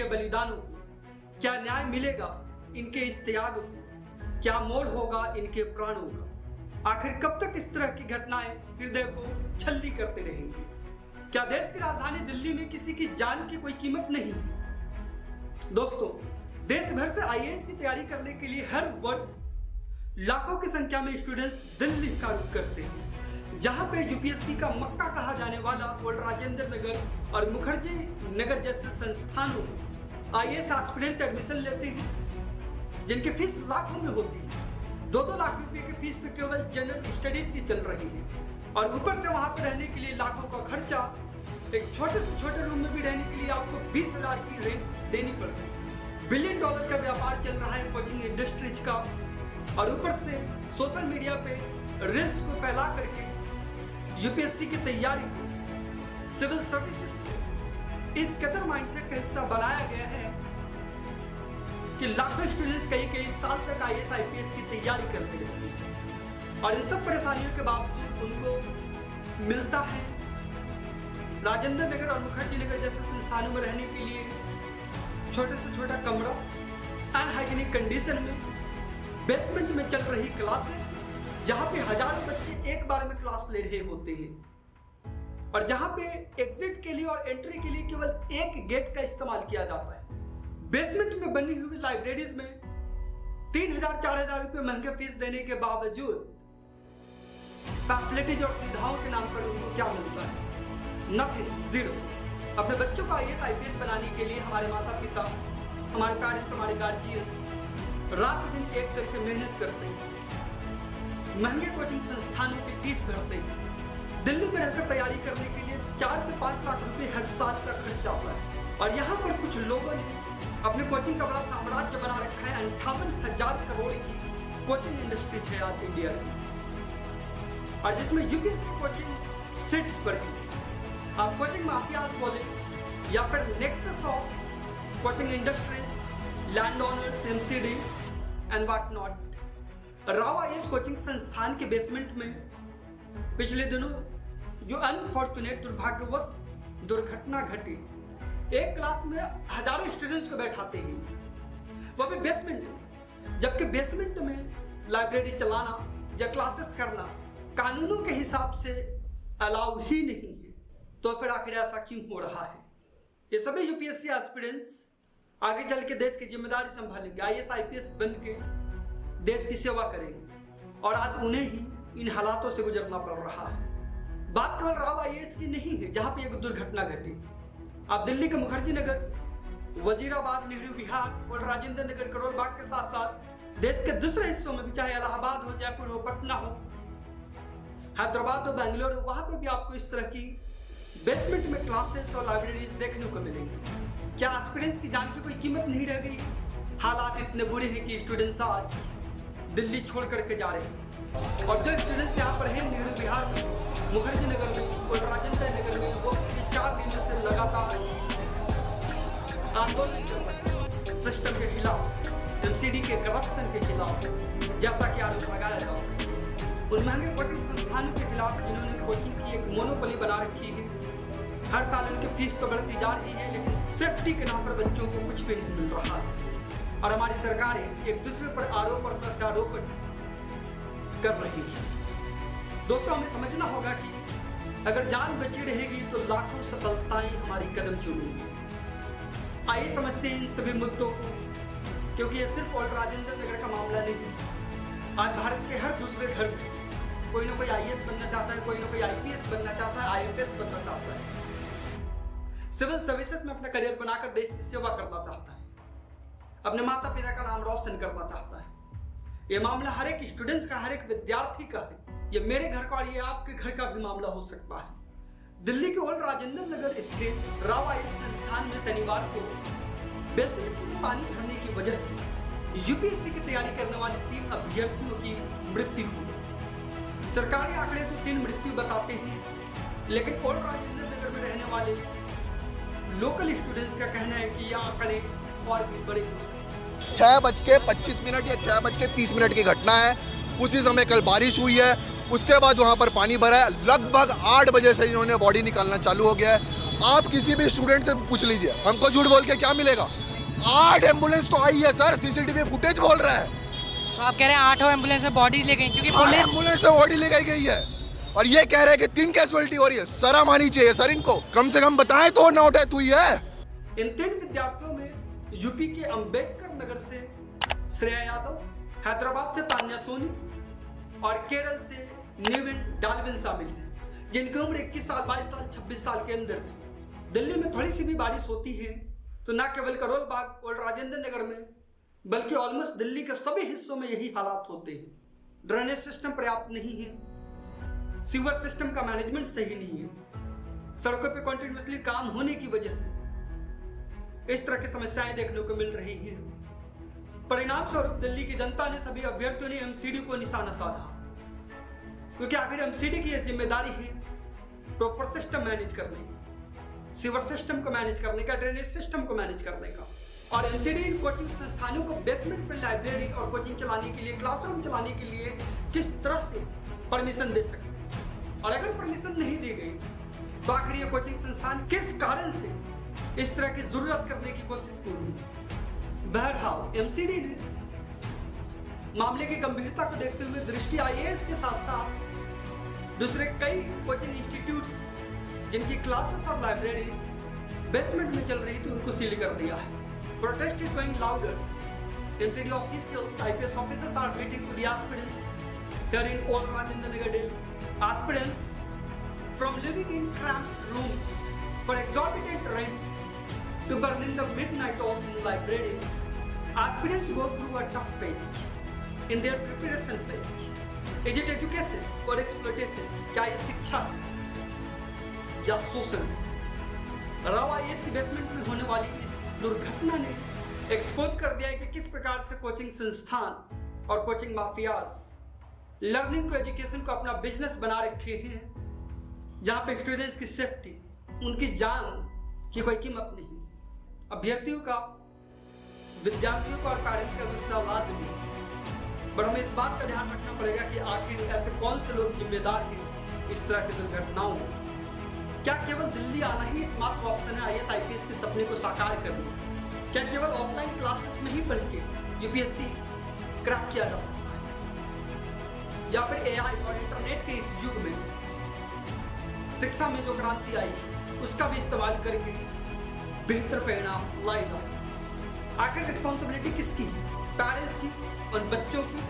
बलिदानों को? क्या न्याय मिलेगा इनके इस त्याग को? क्या मोल होगा इनके प्राणों का? आखिर कब तक इस तरह की घटनाएं हृदय को छल्ली करते रहेंगी? क्या देश की राजधानी दिल्ली में किसी की जान की कोई कीमत नहीं है? दोस्तों, देश भर से आईएएस की तैयारी करने के लिए हर वर्ष लाखों की संख्या में स्टूडेंट्स दिल्ली का रुख करते हैं, जहां पे यूपीएससी का मक्का कहा जाने वाला ओल्ड राजेंद्र नगर और मुखर्जी नगर जैसे संस्थानों में आईएएस एस्पिरेंट्स एडमिशन लेते हैं, जिनकी फीस लाखों में होती है। 2-2 लाख रुपए की फीस तो केवल जनरल स्टडीज की चल रही है, और ऊपर से वहां पर रहने के लिए लाखों का खर्चा। एक छोटे से छोटे रूम में भी रहने के लिए आपको 20,000 की रेंट देनी पड़ती है। $1 बिलियन का व्यापार चल रहा है कोचिंग इंडस्ट्रीज का, और ऊपर से सोशल मीडिया पे रील्स को फैला करके यूपीएससी की तैयारी को, सिविल सर्विसेज को इस कदर माइंडसेट का हिस्सा बनाया गया है कि लाखों स्टूडेंट्स कई साल तक आईएएस आईपीएस की तैयारी करते रहते हैं, और इन सब परेशानियों के बावजूद उनको मिलता है राजेंद्र नगर और मुखर्जी नगर जैसे संस्थानों में रहने के लिए छोटे से छोटा कमरा, अनहाइजीनिक कंडीशन में, बेसमेंट में चल रही क्लासेस, जहां पे हजारों बच्चे एक बार में क्लास ले रहे होते हैं, और जहां पे एग्जिट के लिए और एंट्री के लिए केवल एक गेट का इस्तेमाल किया जाता है। बेसमेंट में बनी हुई लाइब्रेरीज में 3,000-4,000 रुपए महंगे फीस देने के बावजूद फैसिलिटीज और सुविधाओं के नाम पर उनको क्या मिलता है? Nothing, zero. अपने बच्चों को आईएएस आईपीएस बनाने के लिए हमारे माता पिता, हमारे पेरेंट्स, हमारे गार्जियन रात दिन एक करके मेहनत करते हैं, महंगे कोचिंग संस्थानों की फीस भरते हैं, दिल्ली में रहकर तैयारी करने के लिए 4 से 5 लाख रुपए हर साल का खर्च आता है। और यहाँ पर कुछ लोगों ने अपने कोचिंग का बड़ा साम्राज्य बना रखा है। 58,000 करोड़ की कोचिंग इंडस्ट्री है आज इंडिया की, और जिसमें यूपीएससी कोचिंग सीट्स पर है। आप कोचिंग माफियाज बोले या फिर nexus of coaching industries, land owners, MCD and what not. Rao IAS coaching संस्थान के बेसमेंट में पिछले दिनों जो अनफॉर्चुनेट दुर्भाग्यवश दुर्घटना घटी, एक क्लास में हजारों स्टूडेंट्स को बैठाते हैं, वो भी बेसमेंट में, जबकि बेसमेंट में लाइब्रेरी चलाना या क्लासेस करना कानूनों के हिसाब से अलाउ ही नहीं है। तो फिर आखिर ऐसा क्यों हो रहा है? ये सभी यूपीएससी एस्पिरेंट्स आगे चल के देश की जिम्मेदारी संभालेंगे, आईएएस आईपीएस बन के देश की सेवा करेंगे, और आज उन्हें ही इन हालातों से गुजरना पड़ रहा है। बात केवल राव आईएएस की नहीं है जहां पे एक दुर्घटना घटी। आप दिल्ली के मुखर्जी नगर, वजीराबाद, नेहरू विहार और राजेंद्र नगर, करोल बाग के साथ साथ देश के दूसरे हिस्सों में भी, चाहे इलाहाबाद हो, जयपुर हो, पटना हो, हैदराबाद हो, बेंगलोर हो, वहां पे भी आपको इस तरह की बेसमेंट में क्लासेस और लाइब्रेरीज देखने को मिलेंगी। क्या एस्पिरेंट्स की जान की कोई कीमत नहीं रह गई? हालात इतने बुरे हैं कि स्टूडेंट्स आज दिल्ली छोड़ करके जा रहे हैं, और जो स्टूडेंट्स यहाँ पर हैं नेहरू विहार में, मुखर्जी नगर में और राजेंद्र नगर में, वो पिछले 4 दिनों से लगातार आंदोलन कर रहे हैं सिस्टम के खिलाफ, एमसीडी के करप्शन के खिलाफ, जैसा कि आरोप लगाया जाता है। उन महंगे कोचिंग संस्थानों के खिलाफ जिन्होंने कोचिंग की एक मोनोपोली बना रखी है। हर साल उनकी फीस तो बढ़ती जा रही है, लेकिन सेफ्टी के नाम पर बच्चों को कुछ भी नहीं मिल रहा है, और हमारी सरकारें एक दूसरे पर आरोप और प्रत्यारोपण कर रही है। दोस्तों, हमें समझना होगा कि अगर जान बची रहेगी तो लाखों सफलताएं हमारी कदम चूमेंगी। आइए समझते हैं इन सभी मुद्दों को, क्योंकि ये सिर्फ ओल्ड राजेंद्र नगर का मामला नहीं। आज भारत के हर दूसरे घर में कोई ना कोई आईएएस बनना चाहता है, कोई ना कोई आईपीएस बनना चाहता है, आईएफएस बनना चाहता है, सिविल सर्विसेज में अपना करियर बनाकर देश की सेवा करना चाहता है, अपने माता पिता का नाम रोशन करना चाहता है। ये मामला हर एक स्टूडेंट्स का, हर एक विद्यार्थी का है। ये मेरे घर का और ये आपके घर का भी मामला हो सकता है। दिल्ली के ओल्ड राजेंद्र नगर स्थित राव आईएएस संस्थान में शनिवार को बेसमेंट में पानी भरने की वजह से यूपीएससी की तैयारी करने वाले 3 अभ्यर्थियों की मृत्यु हो गई। सरकारी आंकड़े तो 3 मृत्यु बताते हैं, लेकिन ओल्ड राजेंद्र नगर में रहने वाले लोकल स्टूडेंट्स का कहना है कि यह आंकड़े और भी बड़े हो सकते हैं। 6:25 या 6:30 की घटना है। उसी समय कल बारिश हुई है, उसके बाद वहाँ पर पानी भरा है। लगभग 8 बजे से इन्होंने बॉडी निकालना चालू हो गया है। आप किसी भी स्टूडेंट से पूछ लीजिए, हमको झूठ बोल के क्या मिलेगा। 8 एम्बुलेंस तो आई है सर, सीसीटीवी फुटेज बोल रहा है। तो आप कह रहे हैं 8 एम्बुलेंस में बॉडीज ले गई, क्योंकि पुलिस एम्बुलेंस से बॉडी ले गई है और ये कह रहे हैं कि 3 कैजुअलिटी हो रही है। शर्म आनी चाहिए सर इनको, कम से कम बताएं तो ना उठे तू है। इन 3 विद्यार्थियों में यूपी के अंबेडकर नगर से श्रेया यादव, हैदराबाद से तान्या सोनी और केरल से निविन डाल्विन शामिल हैं, जिनकी उम्र 21 साल, 22 साल, 26 साल के अंदर थी। दिल्ली में थोड़ी सी भी बारिश होती है तो न केवल करोल बाग और राजेंद्र नगर में, बल्कि ऑलमोस्ट दिल्ली के सभी हिस्सों में यही हालात होते हैं। ड्रेनेज सिस्टम पर्याप्त नहीं है, सीवर सिस्टम का मैनेजमेंट सही नहीं है, सड़कों पे कॉन्टिन्यूसली काम होने की वजह से इस तरह की समस्याएं देखने को मिल रही हैं। परिणाम स्वरूप दिल्ली की जनता ने, सभी अभ्यर्थियों ने एमसीडी को निशाना साधा, क्योंकि आखिर एमसीडी की यह जिम्मेदारी है प्रॉपर सिस्टम मैनेज करने की, सीवर सिस्टम को मैनेज करने का, ड्रेनेज सिस्टम को मैनेज करने का। और एमसीडी इन कोचिंग संस्थानों को बेसमेंट में लाइब्रेरी और कोचिंग चलाने के लिए, क्लासरूम चलाने के लिए किस तरह से परमिशन दे सकते हैं, और अगर परमिशन नहीं दी गई तो आखिर ये कोचिंग संस्थान किस कारण से इस तरह की जरूरत करने की कोशिश क्यों। बहरहाल एमसीडी ने मामले की गंभीरता को देखते हुए दृष्टि आईएएस के साथ साथ दूसरे कई कोचिंग इंस्टीट्यूट्स जिनकी क्लासेस और लाइब्रेरीज बेसमेंट में चल रही थी उनको सील कर दिया है। Protest is going louder. MCD officials, IPS officers are admitting to the aspirants here in Old Rajendra Nagar, Delhi. Aspirants from living in cramped rooms for exorbitant rents to burn in the midnight oil in libraries. Aspirants go through a tough phase in their preparation phase. Is it education or exploitation? क्या ये शिक्षा या शोषण? Rao IAS की basement में होने वाली इस दुर्घटना ने एक्सपोज कर दिया है कि किस प्रकार से कोचिंग संस्थान और कोचिंग माफियाज लर्निंग को, एजुकेशन को अपना बिजनेस बना रखे हैं, जहां पे स्टूडेंट्स की सेफ्टी, उनकी जान की कोई कीमत नहीं। अभ्यर्थियों का, विद्यार्थियों का और पेरेंट्स का गुस्सा लाजमी है, पर हमें इस बात का ध्यान रखना पड़ेगा कि आखिर ऐसे कौन से लोग जिम्मेदार हैं इस तरह की दुर्घटनाओं में। क्या केवल दिल्ली आना ही एकमात्र ऑप्शन है आईएएस आईपीएस के सपने को साकार करने का? क्या केवल ऑफलाइन क्लासेस में ही पढ़ के यूपीएससी क्रैक किया जा सकता है, या फिर एआई और इंटरनेट के इस युग में शिक्षा में जो क्रांति आई है उसका भी इस्तेमाल करके बेहतर परिणाम लाए जा सकते हैं? आखिर रिस्पॉन्सिबिलिटी किसकी है? पेरेंट्स की, उन बच्चों की,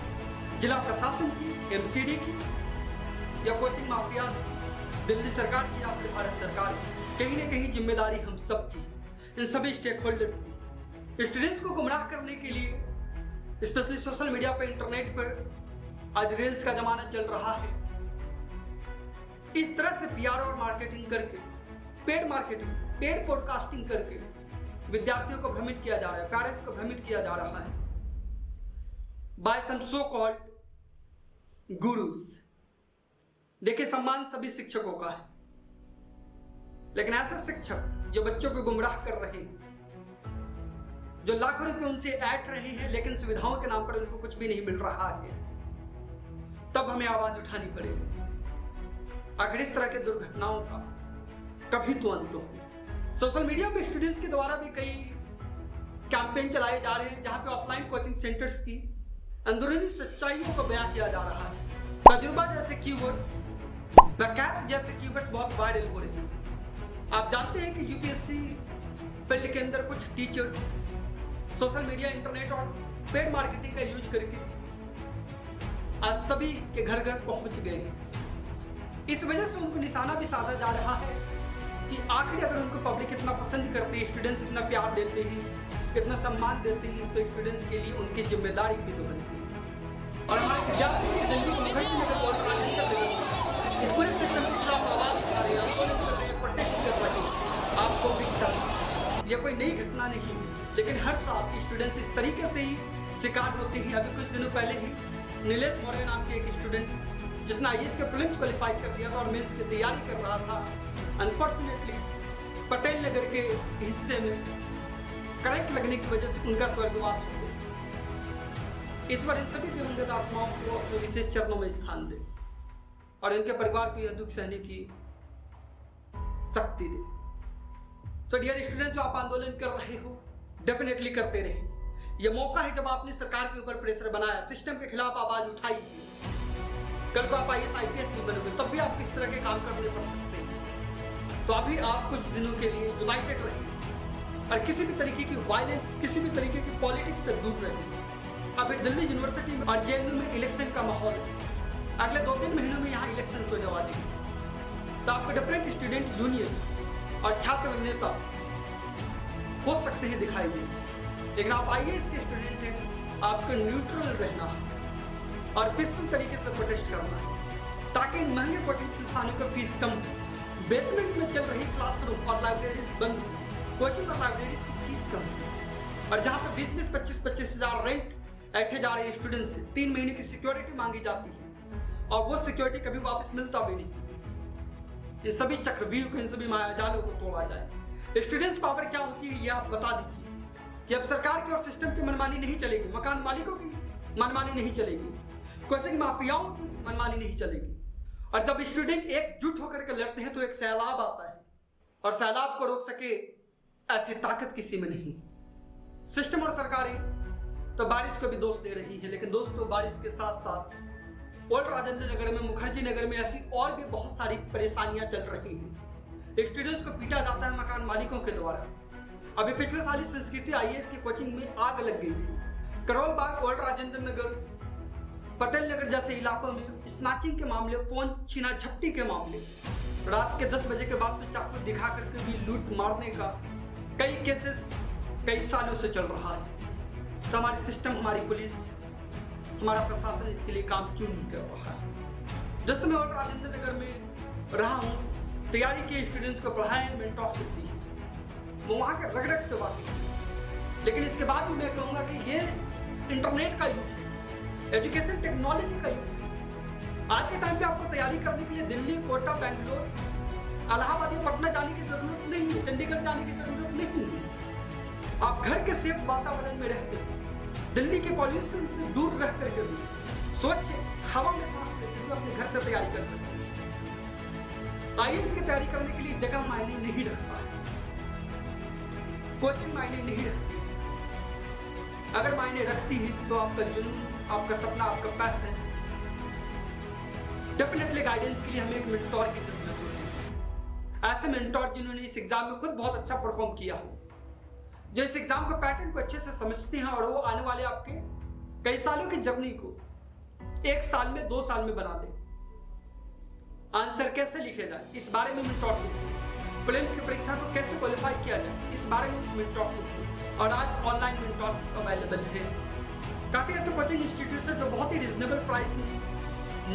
जिला प्रशासन की, एमसीडी की, या कोचिंग माफियाज दिल्ली सरकार की, या फिर भारत सरकार की? कहीं ना कहीं जिम्मेदारी हम सब की, इन सभी स्टेक होल्डर्स की। स्टूडेंट्स को गुमराह करने के लिए स्पेशली सोशल मीडिया पर, इंटरनेट पर आज रील्स का जमाना चल रहा है। इस तरह से पीआर और मार्केटिंग करके, पेड मार्केटिंग, पेड पॉडकास्टिंग करके विद्यार्थियों को भ्रमित किया जा रहा है, पेरेंट्स को भ्रमित किया जा रहा है बाय सम सो कॉल्ड गुरुज। देखिए, सम्मान सभी शिक्षकों का है, लेकिन ऐसे शिक्षक जो बच्चों को गुमराह कर रहे हैं, जो लाखों रुपए उनसे ऐंठ रहे हैं, लेकिन सुविधाओं के नाम पर उनको कुछ भी नहीं मिल रहा है, तब हमें आवाज उठानी पड़ेगी। आखिर इस तरह की दुर्घटनाओं का कभी तो अंत हो। सोशल मीडिया पे स्टूडेंट्स के द्वारा भी कई कैंपेन चलाए जा रहे हैं, जहां पे ऑफलाइन कोचिंग सेंटर्स की अंदरूनी सच्चाइयों को बयां किया जा रहा है। तजुर्बा जैसे कीवर्ड्स, बकैत जैसे कीवर्ड्स बहुत वायरल हो रहे हैं। आप जानते हैं कि यूपीएससी फील्ड के अंदर कुछ टीचर्स सोशल मीडिया, इंटरनेट और पेड मार्केटिंग का यूज करके आज सभी के घर घर पहुंच गए हैं। इस वजह से उनको निशाना भी साधा जा रहा है कि आखिर अगर उनको पब्लिक इतना पसंद करते हैं, स्टूडेंट्स इतना प्यार देते हैं, इतना सम्मान देते हैं, तो स्टूडेंट्स के लिए उनकी जिम्मेदारी भी तो बनती है। और हमारे विद्यार्थी जो दिल्ली के मुखर्जी नगर और राजेंद्र नगर में इस पूरे सिस्टम के खिलाफ आवाज उठा रहे हैं, आंदोलन कर रहे हैं, प्रोटेस्ट कर रहे हैं, आपको बिग सैल्यूट। यह कोई नई घटना नहीं है, लेकिन हर साल स्टूडेंट्स इस तरीके से ही शिकार होते हैं। अभी कुछ दिनों पहले ही नीलेश मौर्य नाम के एक स्टूडेंट, जिसने आईएएस के प्रीलिम्स क्वालिफाई कर दिया था और मेंस की तैयारी कर रहा था, अनफॉर्चुनेटली पटेल नगर के हिस्से में करंट लगने की वजह से उनका स्वर्गवास हो गया। ईश्वर इन सभी दिवंगत आत्माओं को अपने विशेष चरणों में स्थान दे और इनके परिवार को यह दुख सहने की शक्ति दे। तो डियर स्टूडेंट, जो आप आंदोलन कर रहे हो डेफिनेटली करते रहे। यह मौका है जब आपने सरकार के ऊपर प्रेशर बनाया, सिस्टम के खिलाफ आवाज उठाई। कल को आप IAS IPS भी बनोगे, तब भी आपको इस तरह के काम करने पड़ सकते हैं। तो अभी आप कुछ दिनों के लिए यूनाइटेड रहिए और किसी भी तरीके की वायलेंस, किसी भी तरीके की पॉलिटिक्स से दूर रहिए। अभी दिल्ली यूनिवर्सिटी में और JNU में इलेक्शन का माहौल है। अगले 2-3 महीनों में यहाँ इलेक्शन होने वाले हैं। तो आपको डिफरेंट स्टूडेंट यूनियन और छात्र नेता हो सकते हैं दिखाई दे, लेकिन आप IAS के स्टूडेंट हैं, आपको न्यूट्रल रहना है और पीसफुल तरीके से प्रोटेस्ट करना है, ताकि इन महंगे कोचिंग संस्थानों का फीस कम हो, बेसमेंट में चल रही क्लासरूम और लाइब्रेरीज बंद हो, कोचिंग और लाइब्रेरीज की फीस कम हो, और जहाँ पे 20-20, 25-25 हज़ार रेंट ऐठे जा रहे हैं स्टूडेंट्स से, 3 महीने की सिक्योरिटी मांगी जाती है और वो सिक्योरिटी कभी वापस मिलता भी नहीं। ये सभी चक्रव्यूह को, इन सभी मायाजालों को तोड़ा जाए। स्टूडेंट्स पावर क्या होती है ये आप बता दीजिए कि अब सरकार की और सिस्टम की मनमानी नहीं चलेगी, मकान मालिकों की मनमानी नहीं चलेगी, कोचिंग माफियाओं की मनमानी नहीं चलेगी। और जब स्टूडेंट एकजुट होकर के लड़ते हैं तो एक सैलाब आता है, और सैलाब को रोक सके ऐसी ताकत किसी में नहीं। सिस्टम और सरकारें तो बारिश को भी दोष दे रही है, लेकिन दोस्तों बारिश के साथ साथ ओल्ड राजेंद्र नगर में, मुखर्जी नगर में ऐसी और भी बहुत सारी परेशानियां चल रही हैं। स्टूडेंट्स को पीटा जाता है मकान मालिकों के द्वारा। अभी पिछले साल इस संस्कृति IAS की कोचिंग में आग लग गई थी। करोल बाग, ओल्ड राजेंद्र नगर, पटेल नगर जैसे इलाकों में स्नैचिंग के मामले, फोन छीना झपटी के मामले, रात के 10 बजे के बाद तो चाकू दिखा करके भी लूट मारने का कई केसेस कई सालों से चल रहा है। तो हमारी सिस्टम, हमारी पुलिस, हमारा प्रशासन इसके लिए काम क्यों नहीं कर रहा है? दोस्तों, मैं ओल्ड राजेंद्र नगर में रहा हूँ, तैयारी के स्टूडेंट्स को पढ़ाए, मेंटरशिप दी है, मैं वहाँ के रग-रग से वाकिफ हूँ। लेकिन इसके बाद भी मैं कहूँगा कि ये इंटरनेट का युग है, एजुकेशन टेक्नोलॉजी का युग है। आज के टाइम पे आपको तैयारी करने के लिए दिल्ली, कोटा, बेंगलोर, इलाहाबाद या पटना जाने की जरूरत नहीं है, चंडीगढ़ जाने की जरूरत नहीं है। आप घर के सेफ वातावरण में रहकर, दिल्ली के पॉल्यूशन से दूर रह करके भी स्वच्छ हवा में सांस लेते हुए अपने घर से तैयारी कर सकते हैं। IAS की तैयारी करने के लिए जगह मायने नहीं रखता है, कोचिंग मायने नहीं रखती है। अगर मायने रखती है तो आपका जुनून, आपका सपना, आपका पैशन, डेफिनेटली गाइडेंस के लिए हमें एक मेंटोर की जरूरत होती है। ऐसे मेंटोर जिन्होंने इस एग्जाम में खुद बहुत अच्छा परफॉर्म किया हो, जो इस एग्जाम के पैटर्न को अच्छे से समझते हैं और वो आने वाले आपके कई सालों की जर्नी को 1 साल में, 2 साल में बना दे। आंसर कैसे लिखे जाए इस बारे में मेंटरशिप, प्रीलिम्स की परीक्षा को कैसे क्वालिफाई किया जाए इस बारे में मेंटरशिप, और आज ऑनलाइन मेंटरशिप अवेलेबल है। काफी ऐसे कोचिंग इंस्टीट्यूट है जो बहुत ही रिजनेबल प्राइस में,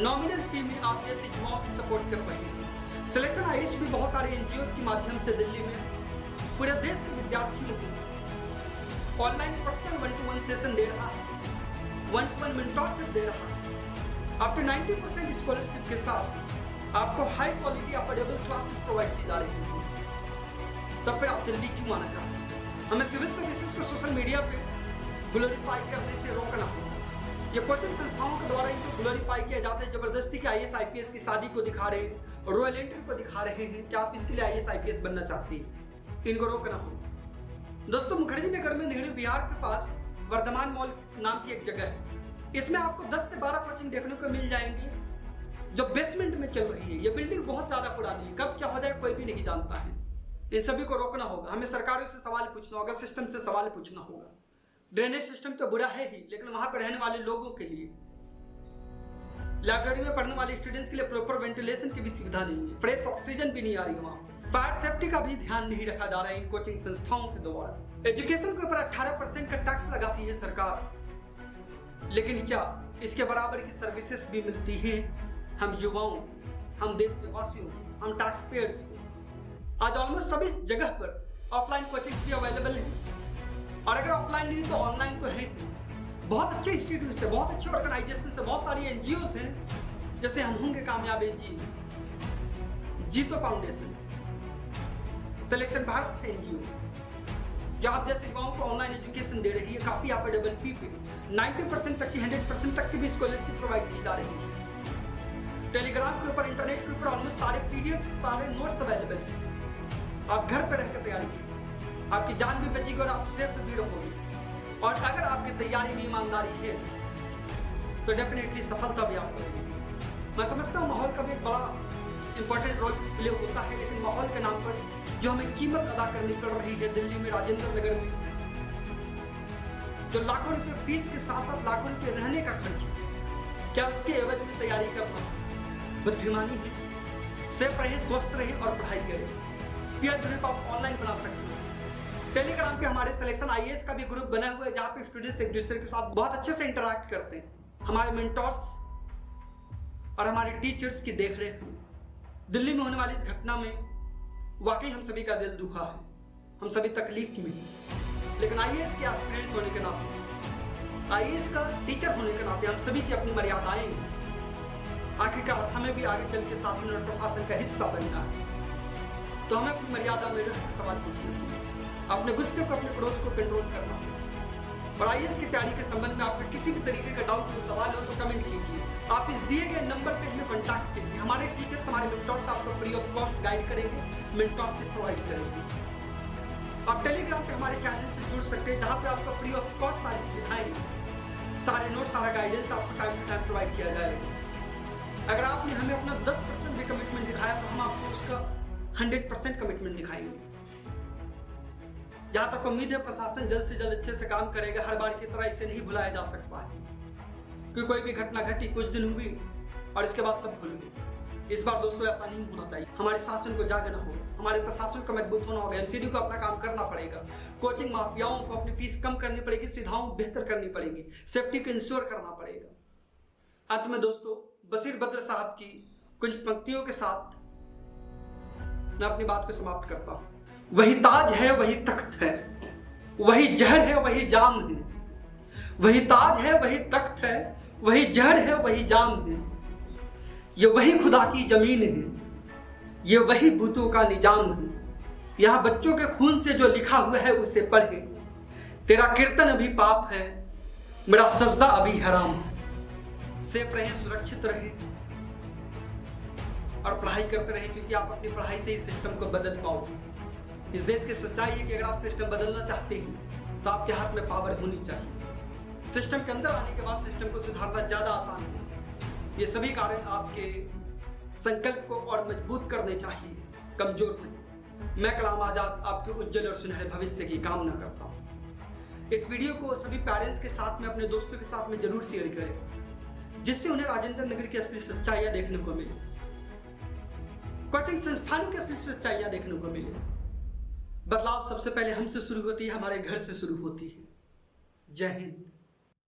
नॉमिनल फी में आप जैसे युवाओं की सपोर्ट कर रहे हैं। सिलेक्शन IAS भी बहुत सारे NGOs के माध्यम से दिल्ली में पूरे देश के विद्यार्थियों को ऑनलाइन पर्सनल 1-to-1 सेशन दे रहा है, 1-to-1 मेंटरशिप दे रहा है। अप टू 90% स्कॉलरशिप के साथ आपको high quality affordable classes provide की जा रही है। तब फिर आप दिल्ली क्यों आना चाहते हैं? हमें सिविल सर्विसेज को सोशल मीडिया पे ग्लोरीफाई करने से रोकना होगा। ये कोचिंग संस्थाओं के द्वारा इनको ग्लोरीफाई किया जाता है, जबरदस्ती के IAS IPS की शादी को दिखा रहे हैं, रॉयल एंट्री को दिखा रहे हैं कि आप इसके लिए IAS IPS बनना चाहते हैं। इनको रोकना होगा। दोस्तों, मुखर्जी नगर में नेहरू विहार के पास वर्धमान मॉल नाम की एक जगह है। इसमें आपको 10 से 12 कोचिंग देखने को मिल जाएंगे जो बेसमेंट में चल रही है। ये बिल्डिंग बहुत ज्यादा पुरानी है, कब क्या हो जाए कोई भी नहीं जानता है। इन सभी को रोकना होगा। हमें सरकारों से सवाल पूछना होगा, सिस्टम से सवाल पूछना होगा। ड्रेनेज सिस्टम तो बुरा है ही, लेकिन वहां पर रहने वाले लोगों के लिए, लाइब्रेरी में पढ़ने वाले स्टूडेंट्स के लिए प्रॉपर वेंटिलेशन की भी सुविधा नहीं है, फ्रेश ऑक्सीजन भी नहीं आ रही है वहां। फायर सेफ्टी का भी ध्यान नहीं रखा जा रहा है इन कोचिंग संस्थाओं के द्वारा। एजुकेशन के ऊपर 18% का टैक्स लगाती है सरकार, लेकिन क्या इसके बराबर की सर्विसेज भी मिलती हैं हम युवाओं, हम देश के वासियों, हम टैक्स पेयर्स को? आज ऑलमोस्ट सभी जगह पर ऑफलाइन कोचिंग भी अवेलेबल है, और अगर ऑफलाइन नहीं तो ऑनलाइन तो है। बहुत अच्छे इंस्टीट्यूट से, बहुत अच्छे ऑर्गेनाइजेशन से, बहुत सारी NGOs हैं, जैसे हम होंगे कामयाब NGO, जीतो फाउंडेशन, सिलेक्शन भारत NGO, जो आप जैसे युवाओं को ऑनलाइन एजुकेशन दे रही है काफी अफोर्डेबल फी पे। 90% तक की, 100% तक की भी स्कॉलरशिप प्रोवाइड की जा रही है। टेलीग्राम के ऊपर, इंटरनेट के ऊपर ऑलमोस्ट सारे PDF, सारे नोट्स अवेलेबल है। आप घर पर रहकर तैयारी कीजिए, आपकी जान भी बचेगी और आप सेफ भी रहोगे। और अगर आपकी तैयारी में ईमानदारी है तो डेफिनेटली सफलता भी आपको मिलेगी। मैं समझता हूँ माहौल का भी एक बड़ा इंपॉर्टेंट रोल प्ले होता है, लेकिन माहौल के नाम पर जो हमें कीमत अदा करनी पड़ रही है दिल्ली में, राजेंद्र नगर में, जो लाखों रुपए फीस के साथ साथ लाखों रुपए रहने का खर्च, क्या उसके एवज में तैयारी करना बुद्धिमानी है? सेफ रहे, स्वस्थ रहे और पढ़ाई करें। पीयर ग्रुप आप ऑनलाइन बना सकते हैं। टेलीग्राम पे हमारे सिलेक्शन आईएएस का भी ग्रुप बना हुआ है, जहाँ पे स्टूडेंट्स एक दूसरे के साथ बहुत अच्छे से इंटरेक्ट करते हैं। हमारे मेंटर्स और हमारे टीचर्स की देखरेख में दिल्ली में होने वाली इस घटना में वाकई हम सभी का दिल दुखा है, हम सभी तकलीफ में। लेकिन आईएएस के एस्पिरेंट होने के नाते, आईएएस का टीचर होने के नाते हम सभी की अपनी मर्यादाएं, आखिरकार हमें भी आगे चल के शासन और प्रशासन का हिस्सा बनना है। तो हमें अपनी मर्यादा में रहकर सवाल पूछना, अपने गुस्से को, अपने क्रोध को कंट्रोल करना है। और आईएएस की तैयारी के संबंध में आपका किसी भी तरीके का डाउट हो, सवाल हो तो कमेंट कीजिए। आप इस दिए गए नंबर पे हमें कांटेक्ट कीजिए। हमारे टीचर्स, हमारे मेंटर्स आपको फ्री ऑफ कॉस्ट गाइड करेंगे, मेंटरशिप प्रोवाइड करेंगे। आप टेलीग्राम पे हमारे चैनल से जुड़ सकते हैं, जहाँ पे आपको फ्री ऑफ कॉस्ट सारी सुविधाएं, सारे नोट, सारा गाइडेंस आपको टाइम टू टाइम प्रोवाइड किया जाएगा। अगर आपने हमें अपना 10% भी कमिटमेंट दिखाया तो हम आपको उसका 100% कमिटमेंट दिखाएंगे। जहां तक उम्मीद है प्रशासन जल्द से जल्द अच्छे से काम करेगा। हर बार की तरह इसे नहीं भुलाया जा सकता है कि कोई भी घटना घटी, कुछ दिन हुई और इसके बाद सब भूल गए। इस बार दोस्तों ऐसा नहीं होना चाहिए। हमारे शासन को जागना होगा, हमारे प्रशासन को मजबूत होना होगा, एमसीडी को अपना काम करना पड़ेगा, कोचिंग माफियाओं को अपनी फीस कम करनी पड़ेगी, सुविधाओं बेहतर करनी पड़ेगी, सेफ्टी को इंश्योर करना पड़ेगा। अंत में दोस्तों बशीर बद्र साहब की कुछ पंक्तियों के साथ मैं अपनी बात को समाप्त करता हूँ। वही ताज है, वही तख्त है, वही जहर है, वही जाम है। वही ताज है, वही तख्त है, वही जहर है, वही जाम है। ये वही खुदा की जमीन है, ये वही बूतों का निजाम है। यहाँ बच्चों के खून से जो लिखा हुआ है उसे पढ़े। तेरा कीर्तन अभी पाप है, मेरा सजदा अभी हराम है। सेफ रहे, सुरक्षित रहे और पढ़ाई करते रहे, क्योंकि आप अपनी पढ़ाई से ही सिस्टम को बदल पाओगे। इस देश की सच्चाई है कि अगर आप सिस्टम बदलना चाहते हैं तो आपके हाथ में पावर होनी चाहिए। सिस्टम के अंदर आने के बाद सिस्टम को सुधारना ज़्यादा आसान है। ये सभी कारण आपके संकल्प को और मजबूत करने चाहिए, कमजोर नहीं। मैं कलाम आजाद आपके उज्जवल और सुनहरे भविष्य की कामना करता हूँ। इस वीडियो को सभी पेरेंट्स के साथ में, अपने दोस्तों के साथ में जरूर शेयर करें, जिससे उन्हें राजेंद्र नगर की असली सच्चाइयाँ देखने को मिले, कोचिंग संस्थानों की असली सच्चाइयाँ देखने को मिले। बदलाव सबसे पहले हमसे शुरू होती है, हमारे घर से शुरू होती है। जय हिंद।